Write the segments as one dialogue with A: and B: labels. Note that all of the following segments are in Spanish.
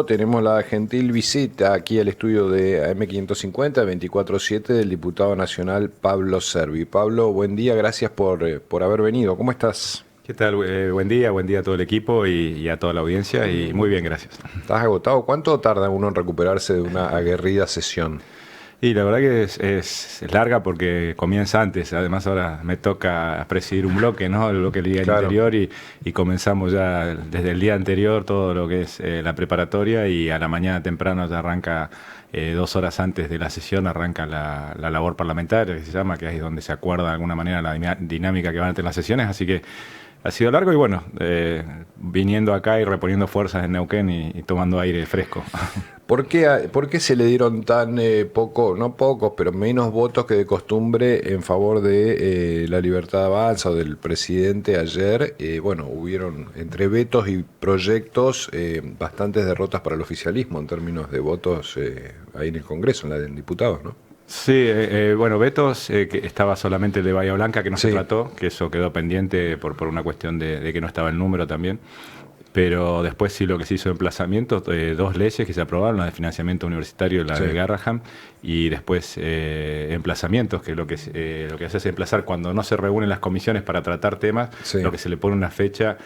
A: Tenemos la gentil visita aquí al estudio de AM550, 24/7, del diputado nacional Pablo Cervi. Pablo, buen día, gracias por haber venido. ¿Cómo estás?
B: ¿Qué tal? Buen día a todo el equipo y a toda la audiencia y muy bien, gracias.
A: ¿Estás agotado? ¿Cuánto tarda uno en recuperarse de una aguerrida sesión?
B: Y la verdad que es larga porque comienza antes, además ahora me toca presidir un bloque, ¿no? El bloque del día
A: Claro.
B: anterior y comenzamos ya desde el día anterior todo lo que es la preparatoria y a la mañana temprano ya arranca, 2 horas antes de la sesión arranca la labor parlamentaria que se llama, que es donde se acuerda de alguna manera la dinámica que van a tener las sesiones, así que ha sido largo y bueno, viniendo acá y reponiendo fuerzas en Neuquén y tomando aire fresco.
A: ¿Por qué se le dieron tan no pocos, pero menos votos que de costumbre en favor de la Libertad de Avanza o del presidente ayer? Bueno, hubieron entre vetos y proyectos bastantes derrotas para el oficialismo en términos de votos ahí en el Congreso, en la de diputados, ¿no?
B: Sí, bueno, vetos, que estaba solamente el de Bahía Blanca, que no se
A: Sí.
B: trató, que eso quedó pendiente por una cuestión de que no estaba el número también. Pero después sí lo que se hizo emplazamientos, 2 leyes que se aprobaron, la de financiamiento universitario y la
A: Sí.
B: de Garraham, y después emplazamientos, que lo que hace es emplazar cuando no se reúnen las comisiones para tratar temas,
A: Sí.
B: lo que se le pone una fecha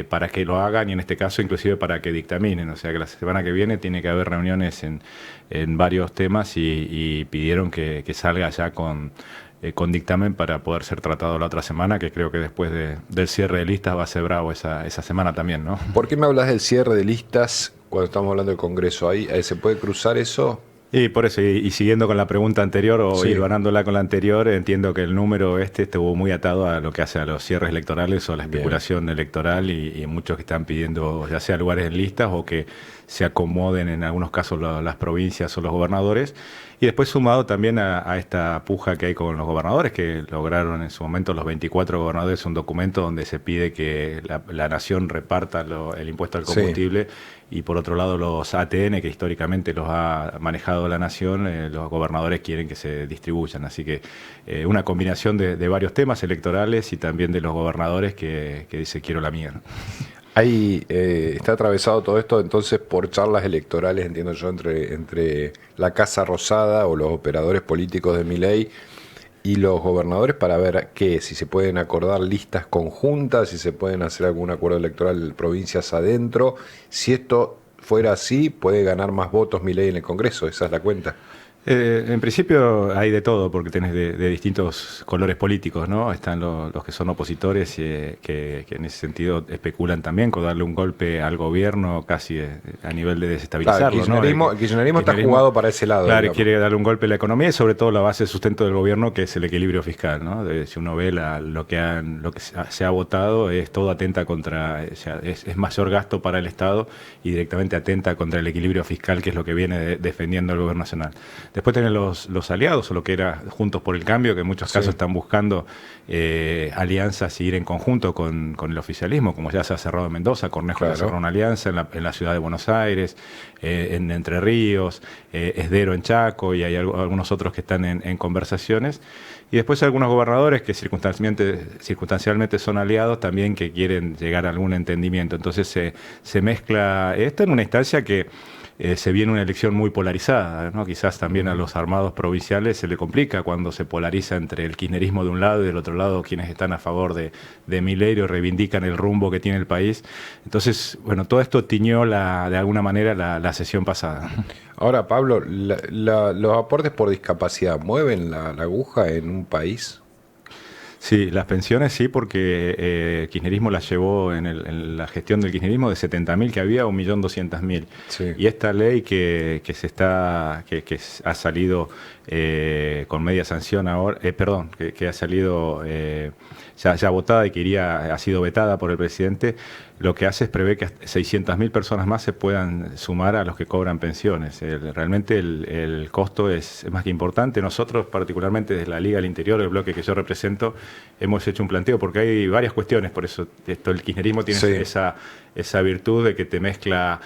B: para que lo hagan y en este caso inclusive para que dictaminen. O sea que la semana que viene tiene que haber reuniones en varios temas y pidieron que salga ya con dictamen para poder ser tratado la otra semana, que creo que después del cierre de listas va a ser bravo esa semana también, ¿no?
A: ¿Por qué me hablas del cierre de listas cuando estamos hablando del Congreso? ¿Ahí se puede cruzar eso?
B: Y por eso, y siguiendo con la pregunta anterior o
A: Sí.
B: hilvanándola con la anterior, entiendo que el número estuvo muy atado a lo que hace a los cierres electorales o a la
A: Bien.
B: especulación electoral y muchos que están pidiendo ya sea lugares en listas o que se acomoden en algunos casos las provincias o los gobernadores. Y después sumado también a esta puja que hay con los gobernadores, que lograron en su momento los 24 gobernadores un documento donde se pide que la nación reparta el impuesto al combustible. Sí. Y por otro lado los ATN, que históricamente los ha manejado la nación, los gobernadores quieren que se distribuyan. Así que una combinación de varios temas electorales y también de los gobernadores que dice quiero la mía, ¿no?
A: Ahí está atravesado todo esto entonces por charlas electorales, entiendo yo, entre la Casa Rosada o los operadores políticos de Milei y los gobernadores para ver si se pueden acordar listas conjuntas, si se pueden hacer algún acuerdo electoral provincias adentro. Si esto fuera así, puede ganar más votos Milei en el Congreso, esa es la cuenta.
B: En principio hay de todo, porque tenés de distintos colores políticos, ¿no? Están los que son opositores, que en ese sentido especulan también con darle un golpe al gobierno casi a nivel de desestabilizarlo,
A: claro, el kirchnerismo está jugado para ese lado.
B: Claro,
A: digamos.
B: quiere darle un golpe a la economía y sobre todo la base de sustento del gobierno, que es el equilibrio fiscal, ¿no? Si uno ve lo que se ha votado, es todo atenta contra, o sea, es mayor gasto para el Estado y directamente atenta contra el equilibrio fiscal, que es lo que viene defendiendo el gobierno nacional. Después tenés los aliados, o lo que era Juntos por el Cambio, que en muchos casos están buscando alianzas y ir en conjunto con el oficialismo, como ya se ha cerrado en Mendoza, Cornejo ya cerró una alianza en la ciudad de Buenos Aires, en Entre Ríos, Esdero en Chaco, y hay algunos otros que están en conversaciones. Y después algunos gobernadores que circunstancialmente son aliados también, que quieren llegar a algún entendimiento. Entonces se mezcla esto en una instancia que se viene una elección muy polarizada, ¿no? Quizás también a los armados provinciales se le complica cuando se polariza entre el kirchnerismo de un lado y del otro lado quienes están a favor de Milei o reivindican el rumbo que tiene el país. Entonces, bueno, todo esto tiñó de alguna manera la sesión pasada.
A: Ahora, Pablo, los aportes por discapacidad mueven la aguja en un país.
B: Sí, las pensiones sí, porque el kirchnerismo las llevó en la gestión del kirchnerismo de 70.000 que había a 1.200.000. Sí. Y esta ley que ha salido con media sanción ahora, que ha salido ya votada y que ha sido vetada por el presidente, lo que hace es prever que 600.000 personas más se puedan sumar a los que cobran pensiones. Realmente el costo es más que importante. Nosotros, particularmente desde la Liga del Interior, el bloque que yo represento, hemos hecho un planteo, porque hay varias cuestiones, por eso el kirchnerismo tiene esa virtud de que te mezcla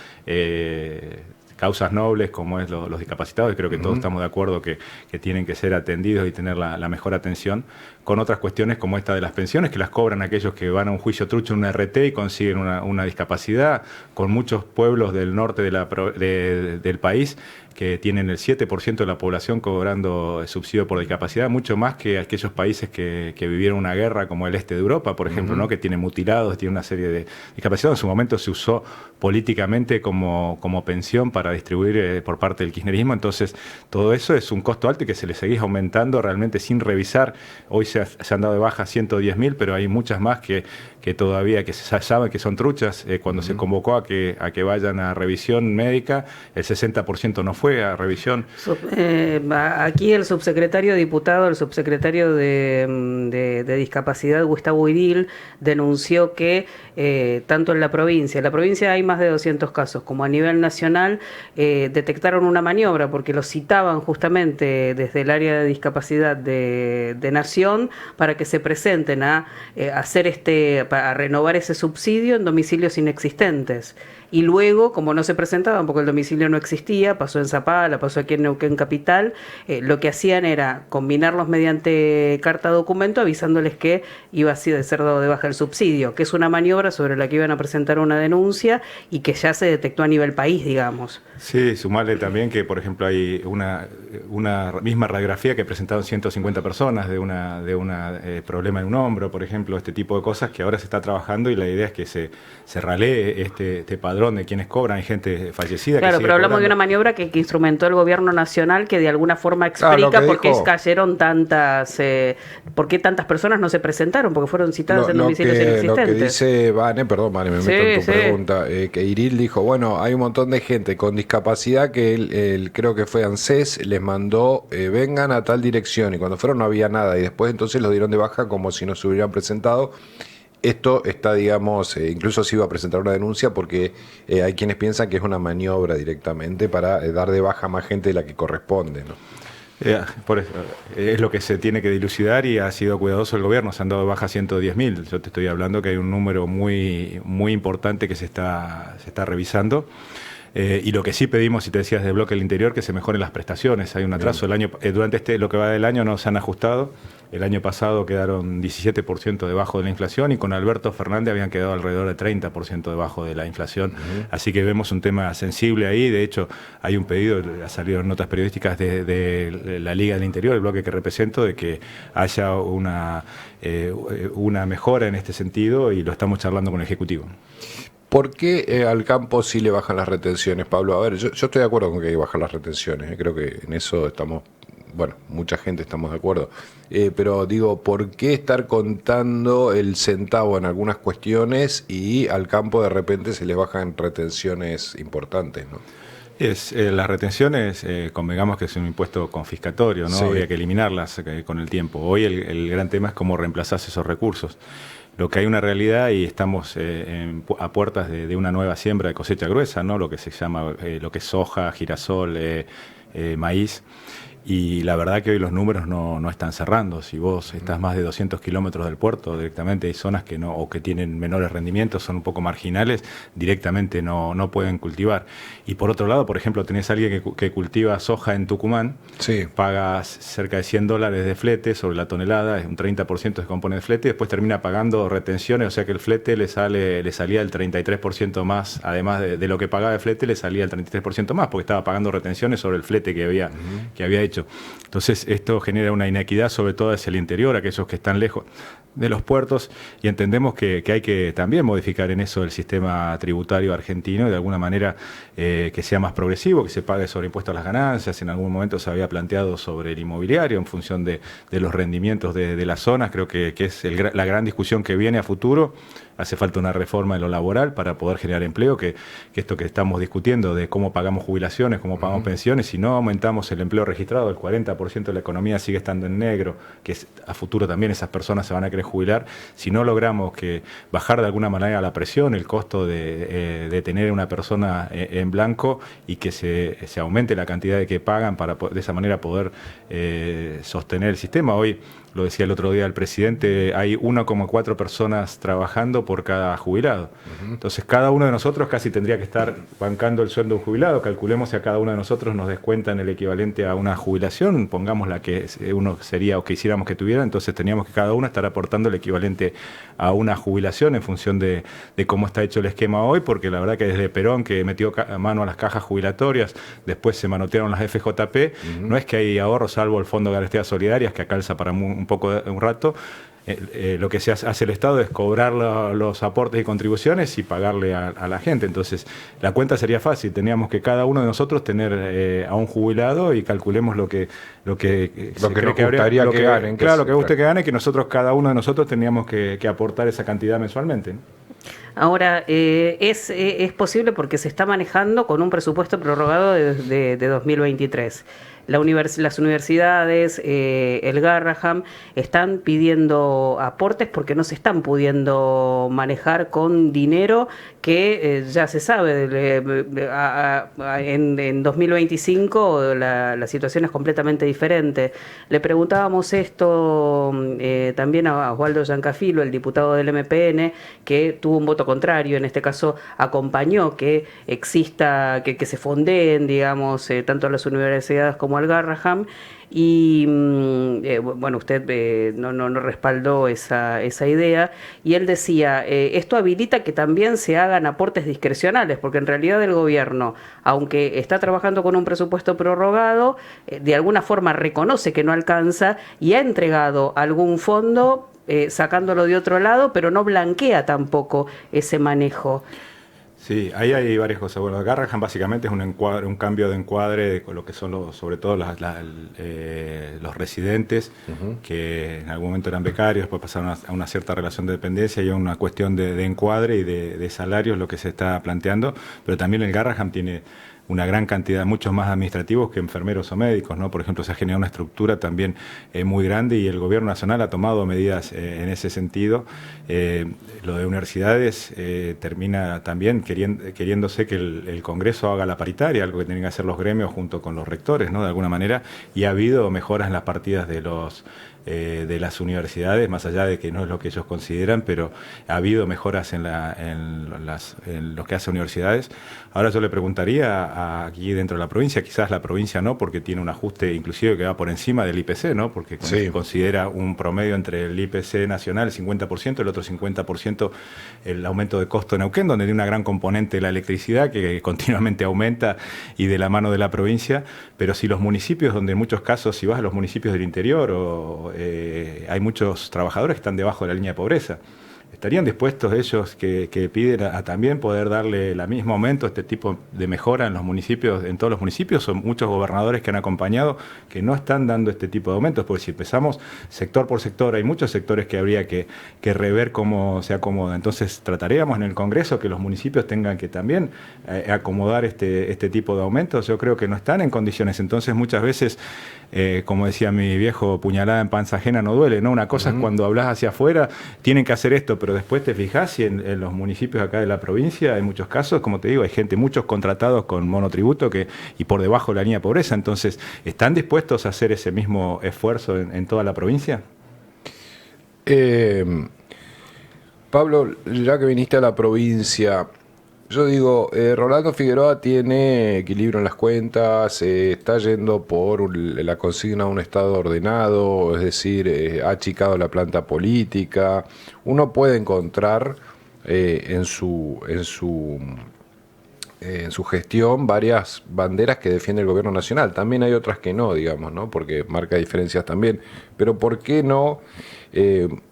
B: causas nobles como es los discapacitados, y creo que todos estamos de acuerdo que tienen que ser atendidos y tener la mejor atención, con otras cuestiones como esta de las pensiones, que las cobran aquellos que van a un juicio trucho en una RT y consiguen una discapacidad, con muchos pueblos del norte del país que tienen el 7% de la población cobrando subsidio por discapacidad, mucho más que aquellos países que vivieron una guerra como el este de Europa, por ejemplo, ¿no? Que tienen mutilados, tienen una serie de discapacidades. En su momento se usó políticamente como pensión para distribuir por parte del kirchnerismo. Entonces, todo eso es un costo alto y que se le seguís aumentando realmente sin revisar. Hoy se han dado de baja 110.000, pero hay muchas más que todavía que se saben que son truchas. Cuando se convocó a que vayan a revisión médica, el 60% no fue a revisión.
C: Aquí el subsecretario de Discapacidad, Gustavo Idil, denunció que tanto en la provincia hay más de 200 casos, como a nivel nacional detectaron una maniobra, porque los citaban justamente desde el área de discapacidad de Nación para que se presenten a renovar ese subsidio en domicilios inexistentes. Y luego, como no se presentaban porque el domicilio no existía, pasó en Zapala, pasó aquí en Neuquén Capital, lo que hacían era combinarlos mediante carta documento avisándoles que iba a ser dado de baja el subsidio, que es una maniobra sobre la que iban a presentar una denuncia y que ya se detectó a nivel país, digamos.
B: Sí, sumarle también que, por ejemplo, hay una misma radiografía que presentaron 150 personas de una problema en un hombro, por ejemplo, este tipo de cosas que ahora se está trabajando, y la idea es que se ralee este padrón de quienes cobran. Hay gente fallecida.
C: Claro, pero hablamos de una maniobra que instrumentó el gobierno nacional, que de alguna forma explica por qué cayeron por qué tantas personas no se presentaron, porque fueron citadas en domicilios inexistentes.
A: Lo que dice Vane, me meto en tu pregunta, que Iril dijo, bueno, hay un montón de gente con discapacidad que él creo que fue ANSES, les mandó, vengan a tal dirección, y cuando fueron no había nada, y después entonces los dieron de baja como si no se hubieran presentado. Esto está, digamos, incluso se iba a presentar una denuncia porque hay quienes piensan que es una maniobra directamente para dar de baja a más gente de la que corresponde, ¿no?
B: Por eso, es lo que se tiene que dilucidar, y ha sido cuidadoso el gobierno. Se han dado de baja 110.000. Yo te estoy hablando que hay un número muy, muy importante que se está revisando. Y lo que sí pedimos, si te decías de bloque del interior, que se mejoren las prestaciones. Hay un atraso. Durante lo que va del año no se han ajustado. El año pasado quedaron 17% debajo de la inflación, y con Alberto Fernández habían quedado alrededor de 30% debajo de la inflación. Así que vemos un tema sensible ahí. De hecho, hay un pedido, ha salido en notas periodísticas de la Liga del Interior, el bloque que represento, de que haya una mejora en este sentido, y lo estamos charlando con el Ejecutivo.
A: ¿Por qué al campo sí le bajan las retenciones, Pablo? A ver, yo estoy de acuerdo con que hay que bajar las retenciones. Creo que en eso estamos, bueno, mucha gente estamos de acuerdo. Pero digo, ¿por qué estar contando el centavo en algunas cuestiones y al campo de repente se le bajan retenciones importantes, ¿no?
B: Las retenciones, convengamos que es un impuesto confiscatorio, ¿no? Sí. Habría que eliminarlas con el tiempo. Hoy el gran tema es cómo reemplazar esos recursos. Lo que hay una realidad, y estamos a puertas de una nueva siembra de cosecha gruesa, ¿no? Lo que se llama, lo que es soja, girasol, maíz. Y la verdad que hoy los números no están cerrando. Si vos estás más de 200 kilómetros del puerto, directamente hay zonas que no, o que tienen menores rendimientos, son un poco marginales, directamente no pueden cultivar. Y por otro lado, por ejemplo, tenés a alguien que cultiva soja en Tucumán, sí, pagas cerca de $100 de flete sobre la tonelada, es un 30% se compone de flete, y después termina pagando retenciones, o sea que el flete le salía el 33% más, además de lo que pagaba de flete, le salía el 33% más, porque estaba pagando retenciones sobre el flete que había hecho. Entonces esto genera una inequidad, sobre todo hacia el interior, aquellos que están lejos de los puertos, y entendemos que hay que también modificar en eso el sistema tributario argentino, y de alguna manera que sea más progresivo, que se pague sobre impuestos a las ganancias. En algún momento se había planteado sobre el inmobiliario en función de los rendimientos de las zonas. Creo que es la gran discusión que viene a futuro. Hace falta una reforma en lo laboral para poder generar empleo, que esto que estamos discutiendo de cómo pagamos jubilaciones, cómo pagamos pensiones, si no aumentamos el empleo registrado, el 40% de la economía sigue estando en negro, que a futuro también esas personas se van a querer jubilar. Si no logramos bajar de alguna manera la presión, el costo de tener una persona en blanco, y que se aumente la cantidad de que pagan para de esa manera poder sostener el sistema. Hoy, lo decía el otro día el presidente, hay 1,4 personas trabajando por cada jubilado. Entonces cada uno de nosotros casi tendría que estar bancando el sueldo de un jubilado. Calculemos si a cada uno de nosotros nos descuentan el equivalente a una jubilación, pongamos la que uno sería o que hiciéramos que tuviera, entonces teníamos que cada uno estar aportando el equivalente a una jubilación en función de cómo está hecho el esquema hoy, porque la verdad que desde Perón, que metió mano a las cajas jubilatorias, después se manotearon las FJP, no es que hay ahorro salvo el Fondo de Garantías Solidarias, que acalza para un rato. Lo que se hace el Estado es cobrar los aportes y contribuciones y pagarle a la gente. Entonces, la cuenta sería fácil. Teníamos que cada uno de nosotros tener a un jubilado y calculemos lo que
A: nos gustaría que ganen.
B: Claro, lo que guste que gane, que nosotros, cada uno de nosotros teníamos que aportar esa cantidad mensualmente, ¿no?
C: Ahora, es posible porque se está manejando con un presupuesto prorrogado de 2023. Las universidades, el Garrahan, están pidiendo aportes porque no se están pudiendo manejar con dinero que ya se sabe. En 2025 la situación es completamente diferente. Le preguntábamos esto también a Osvaldo Giancafilo, el diputado del MPN, que tuvo un voto contrario, en este caso acompañó que exista, que se fondeen, digamos, tanto las universidades como al Garrahan, y bueno, usted no respaldó esa idea, y él decía, esto habilita que también se hagan aportes discrecionales, porque en realidad el gobierno, aunque está trabajando con un presupuesto prorrogado, de alguna forma reconoce que no alcanza y ha entregado algún fondo sacándolo de otro lado, pero no blanquea tampoco ese manejo.
B: Sí, ahí hay varias cosas. Bueno, Garrahan básicamente es un cambio de encuadre de lo que son sobre todo los residentes, que en algún momento eran becarios, después pasaron a una cierta relación de dependencia y a una cuestión de encuadre y de salarios, lo que se está planteando, pero también el Garrahan tiene una gran cantidad, muchos más administrativos que enfermeros o médicos, ¿no? Por ejemplo, se ha generado una estructura también muy grande y el gobierno nacional ha tomado medidas en ese sentido. Lo de universidades termina también queriéndose que el Congreso haga la paritaria, algo que tienen que hacer los gremios junto con los rectores, ¿no? De alguna manera, y ha habido mejoras en las partidas de las universidades, más allá de que no es lo que ellos consideran, pero ha habido mejoras en lo que hace universidades. Ahora yo le preguntaría aquí dentro de la provincia, quizás la provincia no, porque tiene un ajuste inclusive que va por encima del IPC, ¿no? Porque se considera un promedio entre el IPC nacional, el 50%, el otro 50% el aumento de costo de Neuquén, donde tiene una gran componente de la electricidad que continuamente aumenta y de la mano de la provincia, pero si los municipios, donde en muchos casos, si vas a los municipios del interior hay muchos trabajadores que están debajo de la línea de pobreza. ¿Estarían dispuestos ellos que piden a también poder darle el mismo aumento, este tipo de mejora en los municipios, en todos los municipios? Son muchos gobernadores que han acompañado que no están dando este tipo de aumentos, porque si empezamos sector por sector, hay muchos sectores que habría que rever cómo se acomoda. Entonces trataríamos en el Congreso que los municipios tengan que también acomodar este tipo de aumentos. Yo creo que no están en condiciones. Entonces muchas veces, como decía mi viejo, puñalada en panza ajena no duele, ¿no? Una cosa es cuando hablas hacia afuera, tienen que hacer esto, pero después te fijás y en los municipios acá de la provincia hay muchos casos, como te digo, hay gente, muchos contratados con monotributo y por debajo de la línea de pobreza. Entonces, ¿están dispuestos a hacer ese mismo esfuerzo en toda la provincia?
A: Pablo, ya que viniste a la provincia, yo digo, Rolando Figueroa tiene equilibrio en las cuentas, está yendo por la consigna de un Estado ordenado, es decir, ha achicado la planta política. Uno puede encontrar en su gestión varias banderas que defiende el gobierno nacional. También hay otras que no, digamos, ¿no? Porque marca diferencias también. Pero ¿por qué no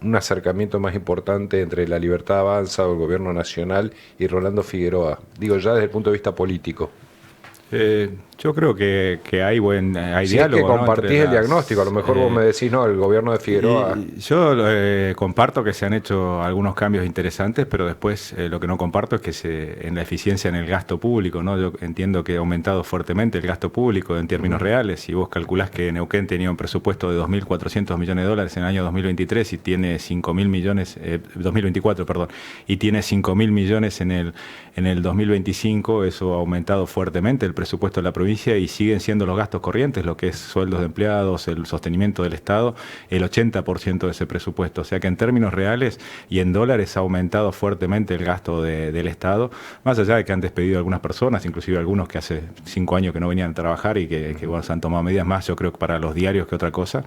A: un acercamiento más importante entre La Libertad Avanza o el gobierno nacional y Rolando Figueroa? Digo, ya desde el punto de vista político.
B: Yo creo que hay
A: si
B: diálogo.
A: Es que compartís el diagnóstico, a lo mejor vos me decís, no, el gobierno de Figueroa.
B: Yo comparto que se han hecho algunos cambios interesantes, pero después lo que no comparto es que en la eficiencia en el gasto público, ¿no? Yo entiendo que ha aumentado fuertemente el gasto público en términos reales. Si vos calculás que Neuquén tenía un presupuesto de 2.400 millones de dólares en el año 2023 y tiene 5.000 millones, 2024, perdón, y tiene 5.000 millones en el 2025, eso ha aumentado fuertemente el presupuesto de la provincia provincia y siguen siendo los gastos corrientes, lo que es sueldos de empleados, el sostenimiento del Estado, el 80% de ese presupuesto. O sea que en términos reales y en dólares ha aumentado fuertemente el gasto del Estado, más allá de que han despedido a algunas personas, inclusive algunos que hace 5 años que no venían a trabajar y que bueno, se han tomado medidas más, yo creo que para los diarios que otra cosa.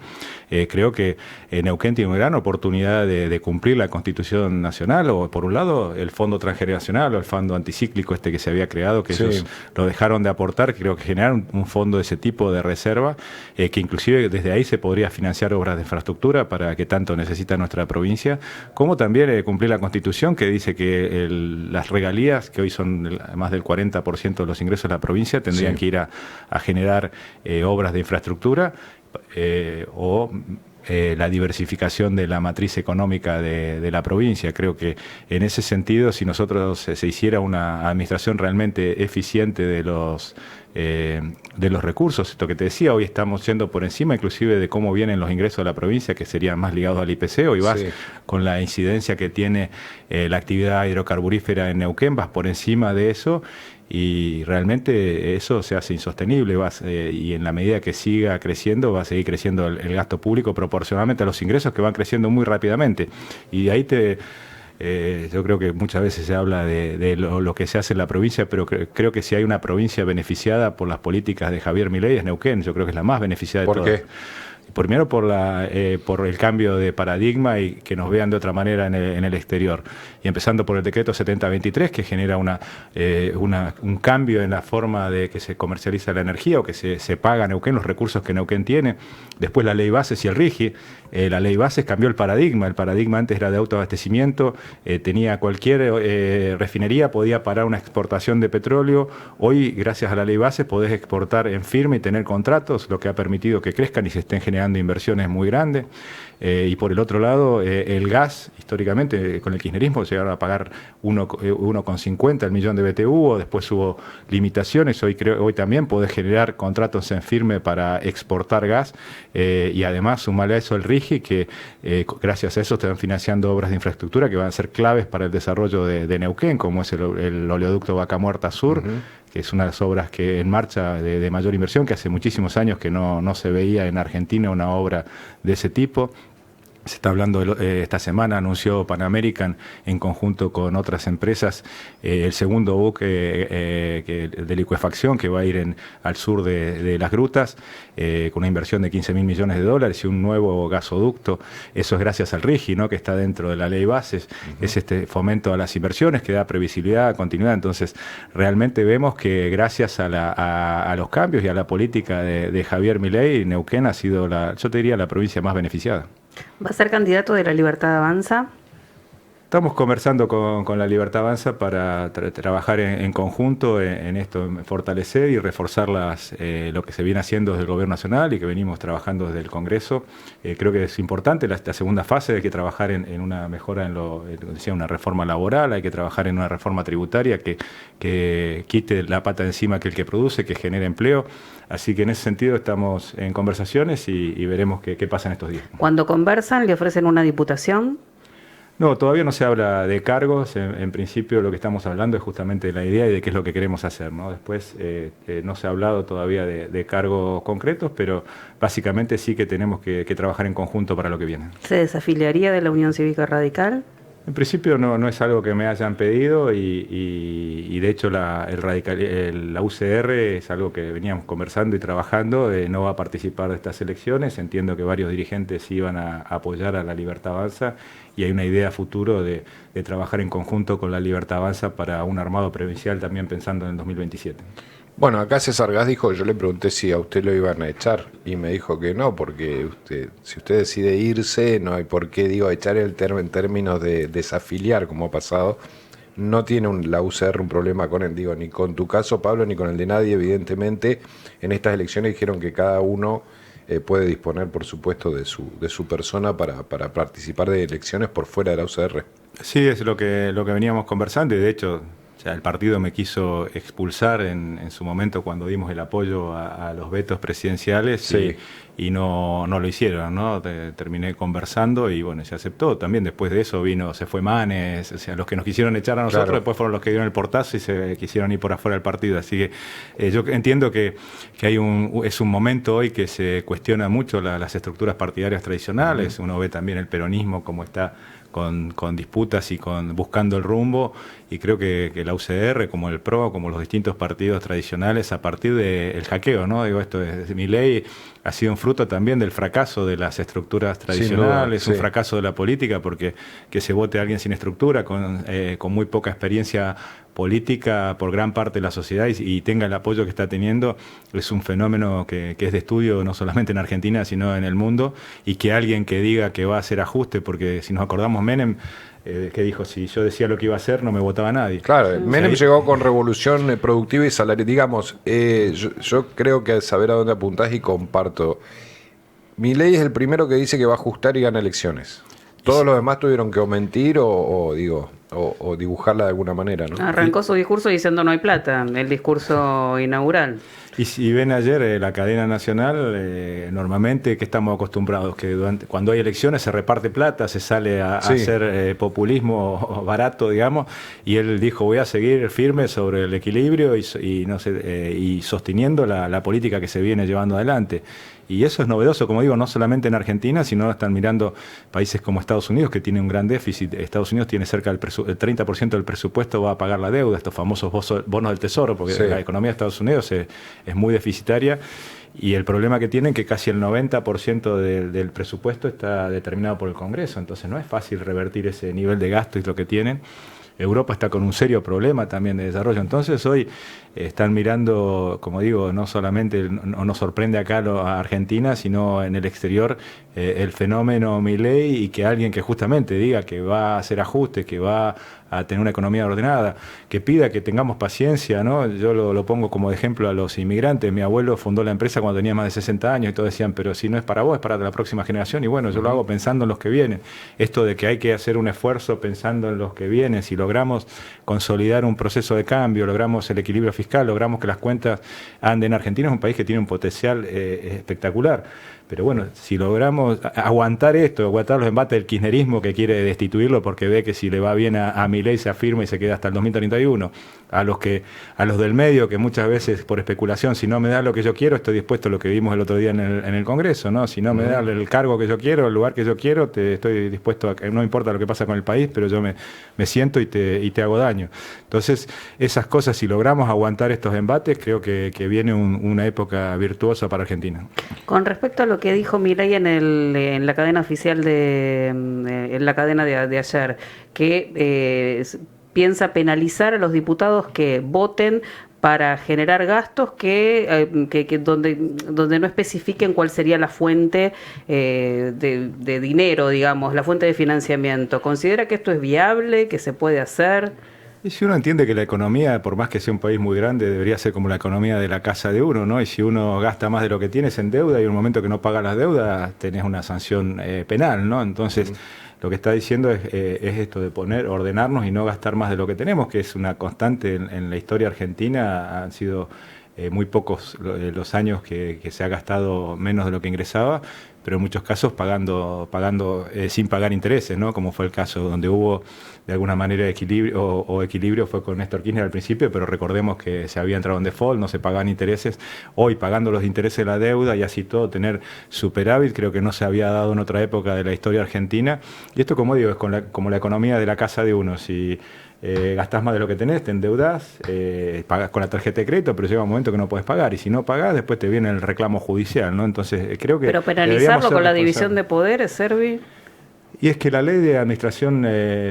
B: Creo que Neuquén tiene una gran oportunidad de cumplir la Constitución Nacional, o por un lado el Fondo Transgeneracional o el fondo anticíclico que se había creado, que ellos lo dejaron de aportar. Creo que generar un fondo de ese tipo de reserva, que inclusive desde ahí se podría financiar obras de infraestructura para que tanto necesita nuestra provincia, como también cumplir la Constitución, que dice que las regalías, que hoy son más del 40% de los ingresos de la provincia, tendrían que ir a generar obras de infraestructura o la diversificación de la matriz económica de la provincia. Creo que en ese sentido, si nosotros se hiciera una administración realmente eficiente de los recursos, esto que te decía, hoy estamos yendo por encima inclusive de cómo vienen los ingresos de la provincia, que serían más ligados al IPC. Hoy vas con la incidencia que tiene la actividad hidrocarburífera en Neuquén, vas por encima de eso, y realmente eso se hace insostenible, y en la medida que siga creciendo va a seguir creciendo el gasto público proporcionalmente a los ingresos, que van creciendo muy rápidamente. Y de ahí yo creo que muchas veces se habla de lo que se hace en la provincia, pero creo que si hay una provincia beneficiada por las políticas de Javier Milei es Neuquén. Yo creo que es la más beneficiada de todas. ¿Por qué? Primero por el cambio de paradigma y que nos vean de otra manera en el exterior. Y empezando por el decreto 7023, que genera un cambio en la forma de que se comercializa la energía o que se paga a Neuquén, los recursos que Neuquén tiene. Después la ley bases y el RIGI. La ley bases cambió el paradigma. El paradigma antes era de autoabastecimiento. Tenía cualquier refinería, podía parar una exportación de petróleo. Hoy, gracias a la ley bases, podés exportar en firme y tener contratos, lo que ha permitido que crezcan y se estén generando inversiones muy grandes. Y por el otro lado, el gas, históricamente, con el kirchnerismo llegaron a pagar 1,50 el millón de BTU, después hubo limitaciones. Hoy también podés generar contratos en firme para exportar gas, y además sumarle a eso el RIGI, que gracias a eso están financiando obras de infraestructura que van a ser claves para el desarrollo de Neuquén, como es el oleoducto Vaca Muerta Sur, que es una de las obras que en marcha de mayor inversión, que hace muchísimos años que no se veía en Argentina una obra de ese tipo. Se está hablando, esta semana anunció Pan American en conjunto con otras empresas el segundo buque de licuefacción que va a ir al sur de las grutas, con una inversión de 15.000 millones de dólares y un nuevo gasoducto. Eso es gracias al RIGI, ¿no?, que está dentro de la ley bases. Es este fomento a las inversiones que da previsibilidad, continuidad. Entonces, realmente vemos que gracias a los cambios y a la política de Javier Milei, Neuquén ha sido, yo te diría, la provincia más beneficiada.
C: ¿Va a ser candidato de La Libertad Avanza?
B: Estamos conversando con La Libertad Avanza para trabajar en conjunto en esto, en fortalecer y reforzar lo que se viene haciendo desde el Gobierno Nacional y que venimos trabajando desde el Congreso. Creo que es importante la segunda fase, hay que trabajar en una mejora, decía, una reforma laboral, hay que trabajar en una reforma tributaria que quite la pata de encima que el que produce, que genere empleo. Así que en ese sentido estamos en conversaciones y veremos qué pasa en estos días.
C: Cuando conversan, ¿le ofrecen una diputación?
B: No, todavía no se habla de cargos. En principio lo que estamos hablando es justamente de la idea y de qué es lo que queremos hacer, ¿no? Después no se ha hablado todavía de cargos concretos, pero básicamente sí que tenemos que trabajar en conjunto para lo que viene.
C: ¿Se desafiliaría de la Unión Cívica Radical?
B: En principio no es algo que me hayan pedido y de hecho la UCR es algo que veníamos conversando y trabajando, no va a participar de estas elecciones. Entiendo que varios dirigentes iban a apoyar a La Libertad Avanza y hay una idea futuro de trabajar en conjunto con La Libertad Avanza para un armado provincial también pensando en el 2027.
A: Bueno, acá César Gas dijo, yo le pregunté si a usted lo iban a echar y me dijo que no, porque si usted decide irse, no hay por qué, echar en términos de desafiliar, como ha pasado. No tiene la UCR un problema con él, ni con tu caso, Pablo, ni con el de nadie, evidentemente. En estas elecciones dijeron que cada uno puede disponer, por supuesto, de su persona para participar de elecciones por fuera de la UCR.
B: Sí, es lo que veníamos conversando y de hecho sea, el partido me quiso expulsar en su momento cuando dimos el apoyo a los vetos presidenciales
A: Sí.
B: y no lo hicieron, ¿no? Terminé conversando y bueno, se aceptó. También después de eso se fue Manes, o sea, los que nos quisieron echar a nosotros,
A: Claro.
B: después fueron los que dieron el portazo y se quisieron ir por afuera del partido. Así que yo entiendo que es un momento hoy que se cuestiona mucho las estructuras partidarias tradicionales. Uno ve también el peronismo como está con disputas y buscando el rumbo, y creo que la UCR, como el PRO, como los distintos partidos tradicionales, a partir del hackeo, ¿no? Digo, esto es Milei, ha sido un fruto también del fracaso de las estructuras tradicionales,
A: Sin duda,
B: un fracaso de la política, porque que se vote a alguien sin estructura, con muy poca experiencia política por gran parte de la sociedad y tenga el apoyo que está teniendo, es un fenómeno que es de estudio no solamente en Argentina, sino en el mundo, y que alguien que diga que va a hacer ajuste, porque si nos acordamos Menem, que dijo, si yo decía lo que iba a hacer, no me votaba nadie.
A: Claro, Menem
B: Sí.
A: llegó con revolución productiva y salaria. Digamos, yo creo que al saber a dónde apuntás y comparto. Milei es el primero que dice que va a ajustar y gana elecciones. Todos los demás tuvieron que o mentir o dibujarla de alguna manera, ¿no?
C: Arrancó su discurso diciendo no hay plata, el discurso inaugural.
B: Y si ven ayer la cadena nacional, normalmente que estamos acostumbrados, que cuando hay elecciones se reparte plata, se sale a
A: Sí.
B: hacer populismo barato, digamos, y él dijo voy a seguir firme sobre el equilibrio y sosteniendo la política que se viene llevando adelante. Y eso es novedoso, como digo, no solamente en Argentina, sino están mirando países como Estados Unidos, que tiene un gran déficit. Estados Unidos tiene cerca del 30% del presupuesto va a pagar la deuda, estos famosos bonos del tesoro, porque
A: Sí.
B: la economía de Estados Unidos es muy deficitaria. Y el problema que tienen es que casi el 90% del presupuesto está determinado por el Congreso. Entonces no es fácil revertir ese nivel de gasto y lo que tienen. Europa está con un serio problema también de desarrollo. Entonces hoy están mirando, como digo, no solamente nos sorprende acá a Argentina, sino en el exterior el fenómeno Milei, y que alguien que justamente diga que va a hacer ajustes, que va a tener una economía ordenada, que pida que tengamos paciencia, ¿no? Yo lo pongo como ejemplo a los inmigrantes. Mi abuelo fundó la empresa cuando tenía más de 60 años y todos decían, pero si no es para vos, es para la próxima generación. Y bueno, yo lo hago pensando en los que vienen. Esto de que hay que hacer un esfuerzo pensando en los que vienen, si logramos consolidar un proceso de cambio, logramos el equilibrio fiscal, logramos que las cuentas anden. Argentina es un país que tiene un potencial espectacular. Pero bueno, si logramos aguantar los embates del kirchnerismo que quiere destituirlo porque ve que si le va bien a Milei se afirma y se queda hasta el 2031, a los del medio que muchas veces por especulación, si no me da lo que yo quiero, estoy dispuesto a lo que vimos el otro día en el Congreso, ¿no? Si no me da el cargo que yo quiero, el lugar que yo quiero, estoy dispuesto a que no importa lo que pasa con el país, pero yo me siento y te hago daño. Entonces, esas cosas, si logramos aguantar estos embates, creo que viene una época virtuosa para Argentina.
C: Con respecto a lo que dijo Milei en la cadena oficial en la cadena de ayer, que piensa penalizar a los diputados que voten para generar gastos donde no especifiquen cuál sería la fuente de dinero, digamos, la fuente de financiamiento. ¿Considera que esto es viable, que se puede hacer?
B: Y si uno entiende que la economía, por más que sea un país muy grande, debería ser como la economía de la casa de uno, ¿no? Y si uno gasta más de lo que tienes en deuda y en un momento que no paga las deudas, tenés una sanción penal, ¿no? Entonces, lo que está diciendo es esto de ordenarnos y no gastar más de lo que tenemos, que es una constante en la historia argentina. Han sido muy pocos los años que se ha gastado menos de lo que ingresaba, pero en muchos casos pagando sin pagar intereses, ¿no? Como fue el caso donde hubo de alguna manera equilibrio fue con Néstor Kirchner al principio, pero recordemos que se había entrado en default, no se pagaban intereses. Hoy, pagando los intereses de la deuda y así todo, tener superávit, creo que no se había dado en otra época de la historia argentina. Y esto, como digo, es como la economía de la casa de uno. Si gastás más de lo que tenés, te endeudás, pagas con la tarjeta de crédito, pero llega un momento que no puedes pagar, y si no pagás, después te viene el reclamo judicial, ¿no? Entonces creo que...
C: Pero penalizarlo con la división de poderes, Servi.
B: Y es que la ley de administración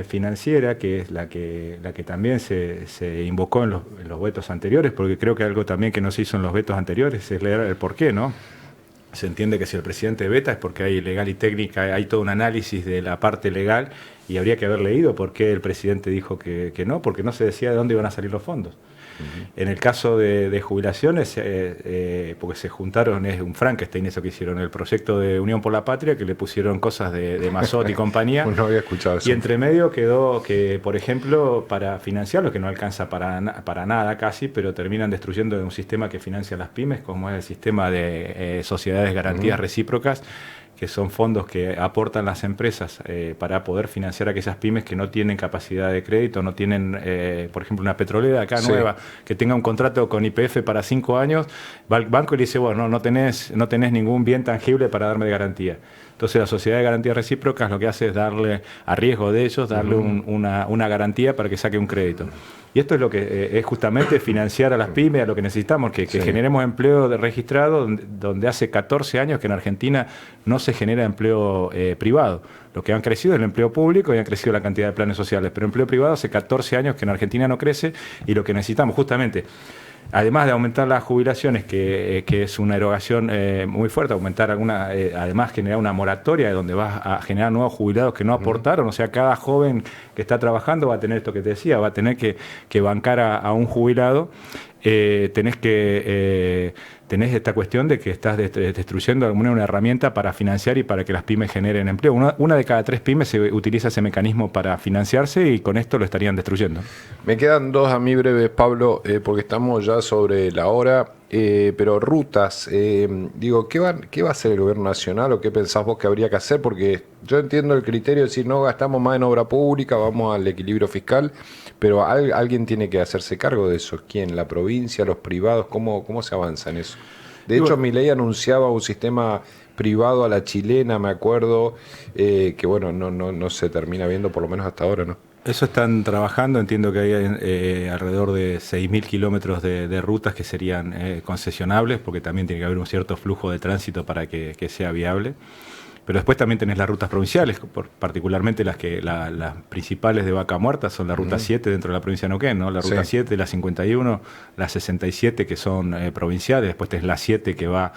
B: financiera, que es la que también se invocó en los vetos anteriores, porque creo que algo también que no se hizo en los vetos anteriores es leer el porqué, ¿no? Se entiende que si el presidente veta es porque hay legal y técnica, hay todo un análisis de la parte legal, y habría que haber leído por qué el presidente dijo que no, porque no se decía de dónde iban a salir los fondos. En el caso de jubilaciones, porque se juntaron, es un Frankenstein eso que hicieron, el proyecto de Unión por la Patria, que le pusieron cosas de Mazot y compañía.
A: No había escuchado eso.
B: Y entre medio quedó que, por ejemplo, para financiar, lo que no alcanza para nada casi, pero terminan destruyendo un sistema que financia las pymes, como es el sistema de sociedades garantías recíprocas, que son fondos que aportan las empresas para poder financiar a aquellas pymes que no tienen capacidad de crédito, no tienen, por ejemplo, una petrolera acá nueva, que tenga un contrato con YPF para 5 años, va al banco y le dice, bueno, no tenés ningún bien tangible para darme de garantía. Entonces la sociedad de garantías recíprocas lo que hace es darle, a riesgo de ellos, darle una garantía para que saque un crédito. Y esto es lo que es justamente financiar a las pymes, a lo que necesitamos, que generemos empleo registrado, donde hace 14 años que en Argentina no se genera empleo privado. Lo que han crecido es el empleo público y han crecido la cantidad de planes sociales, pero empleo privado hace 14 años que en Argentina no crece, y lo que necesitamos justamente, además de aumentar las jubilaciones, que es una erogación muy fuerte, aumentar además generar una moratoria donde vas a generar nuevos jubilados que no aportaron, o sea, cada joven que está trabajando va a tener esto que te decía, va a tener que bancar a un jubilado. Tenés esta cuestión de que estás destruyendo una herramienta para financiar y para que las pymes generen empleo. Una de cada 3 pymes se utiliza ese mecanismo para financiarse, y con esto lo estarían destruyendo.
A: Me quedan 2 a mí breves, Pablo, porque estamos ya sobre la hora. Pero rutas, digo, ¿qué va a hacer el gobierno nacional o qué pensás vos que habría que hacer? Porque yo entiendo el criterio de decir no gastamos más en obra pública, vamos al equilibrio fiscal, pero alguien tiene que hacerse cargo de eso. ¿Quién? ¿La provincia? ¿Los privados? ¿Cómo se avanza en eso? De hecho, Milei anunciaba un sistema privado a la chilena, me acuerdo, que bueno, no se termina viendo, por lo menos hasta ahora, ¿no?
B: Eso están trabajando, entiendo que hay alrededor de 6.000 kilómetros de rutas que serían concesionables, porque también tiene que haber un cierto flujo de tránsito para que sea viable. Pero después también tenés las rutas provinciales, particularmente las principales de Vaca Muerta son la ruta 7 dentro de la provincia de Neuquén, ¿no? La ruta 7, la 51, la 67 que son provinciales, después tenés la 7 que va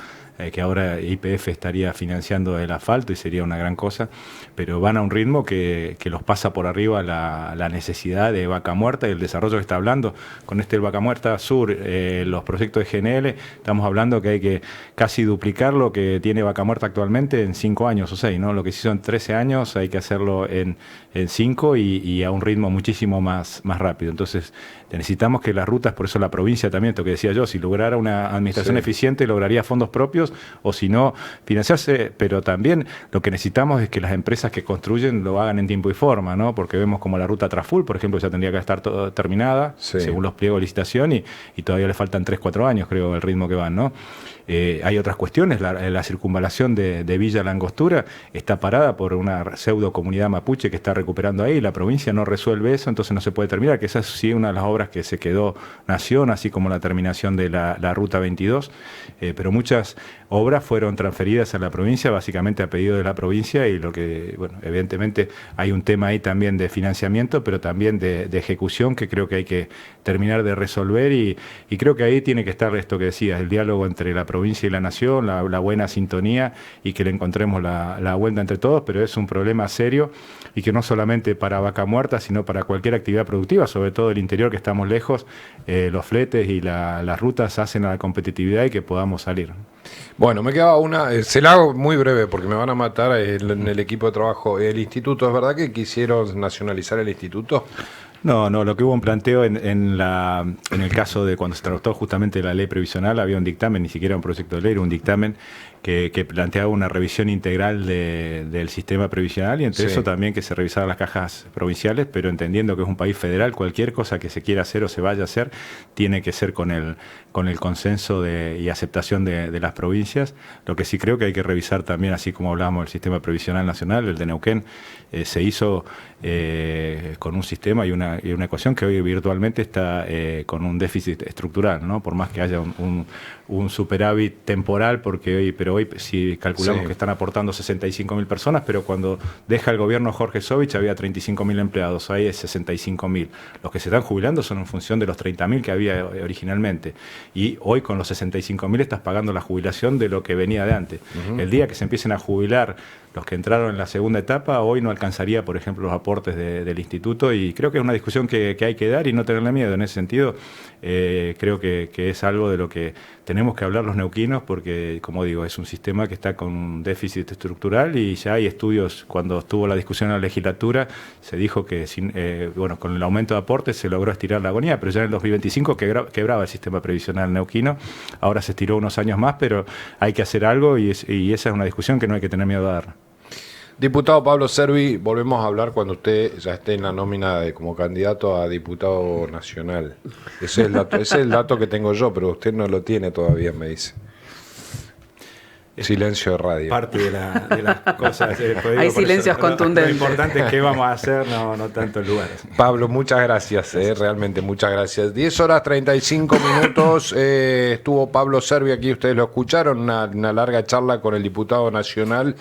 B: que ahora YPF estaría financiando el asfalto y sería una gran cosa, pero van a un ritmo que los pasa por arriba la necesidad de Vaca Muerta y el desarrollo que está hablando. Con el Vaca Muerta Sur, los proyectos de GNL, estamos hablando que hay que casi duplicar lo que tiene Vaca Muerta actualmente en 5 años o 6, ¿no? Lo que se hizo en 13 años hay que hacerlo en 5 y a un ritmo muchísimo más rápido. Entonces necesitamos que las rutas, por eso la provincia también, esto que decía yo, si lograra una administración eficiente, lograría fondos propios, o si no, financiarse, pero también lo que necesitamos es que las empresas que construyen lo hagan en tiempo y forma, ¿no? Porque vemos como la ruta Traful, por ejemplo, ya tendría que estar terminada, según los pliegos de licitación, y todavía le faltan 3-4 años, creo, el ritmo que van, ¿no? Hay otras cuestiones, la circunvalación de Villa La Angostura está parada por una pseudo comunidad mapuche que está recuperando ahí, la provincia no resuelve eso, entonces no se puede terminar, que esa es sí una de las obras que se quedó Nación, así como la terminación de la Ruta 22, pero muchas obras fueron transferidas a la provincia, básicamente a pedido de la provincia, y lo que, bueno, evidentemente hay un tema ahí también de financiamiento, pero también de ejecución que creo que hay que terminar de resolver, y creo que ahí tiene que estar esto que decías, el diálogo entre la provincia y la nación, la buena sintonía, y que le encontremos la vuelta entre todos, pero es un problema serio y que no solamente para Vaca Muerta, sino para cualquier actividad productiva, sobre todo el interior que estamos lejos, los fletes y las rutas hacen a la competitividad y que podamos salir.
A: Bueno, me quedaba una, se la hago muy breve porque me van a matar en el equipo de trabajo. El instituto, ¿es verdad que quisieron nacionalizar el instituto?
B: No, lo que hubo un planteo en el caso de cuando se trató justamente la ley previsional, había un dictamen, ni siquiera un proyecto de ley, era un dictamen que planteaba una revisión integral del sistema previsional, y entre eso también que se revisaran las cajas provinciales, pero entendiendo que es un país federal, cualquier cosa que se quiera hacer o se vaya a hacer tiene que ser con el consenso y aceptación de las provincias. Lo que sí creo que hay que revisar también, así como hablábamos del sistema previsional nacional, el de Neuquén, se hizo con un sistema y una ecuación que hoy virtualmente está con un déficit estructural, ¿no? Por más que haya un superávit temporal, pero hoy si calculamos que están aportando 65.000 personas, pero cuando deja el gobierno Jorge Sovich había 35.000 empleados, ahí es 65.000. Los que se están jubilando son en función de los 30.000 que había originalmente, y hoy con los 65.000 estás pagando la jubilación de lo que venía de antes. El día que se empiecen a jubilar los que entraron en la segunda etapa, hoy no alcanzaría, por ejemplo, los aportes del instituto, y creo que es una discusión que hay que dar y no tenerle miedo. En ese sentido, creo que es algo de lo que tenemos que hablar los neuquinos, porque, como digo, es un sistema que está con un déficit estructural y ya hay estudios. Cuando estuvo la discusión en la legislatura, se dijo que con el aumento de aportes se logró estirar la agonía, pero ya en el 2025 quebraba el sistema previsional neuquino. Ahora se estiró unos años más, pero hay que hacer algo y esa es una discusión que no hay que tener miedo a dar.
A: Diputado Pablo Servi, volvemos a hablar cuando usted ya esté en la nómina como candidato a diputado nacional. Ese es el dato que tengo yo, pero usted no lo tiene todavía, me dice. Silencio de radio.
B: Parte de las cosas.
C: Hay silencios contundentes.
B: Lo importante es qué vamos a hacer, no tanto el lugar.
A: Pablo, muchas gracias, realmente muchas gracias. 10:35. Estuvo Pablo Servi aquí, ustedes lo escucharon, una larga charla con el diputado nacional.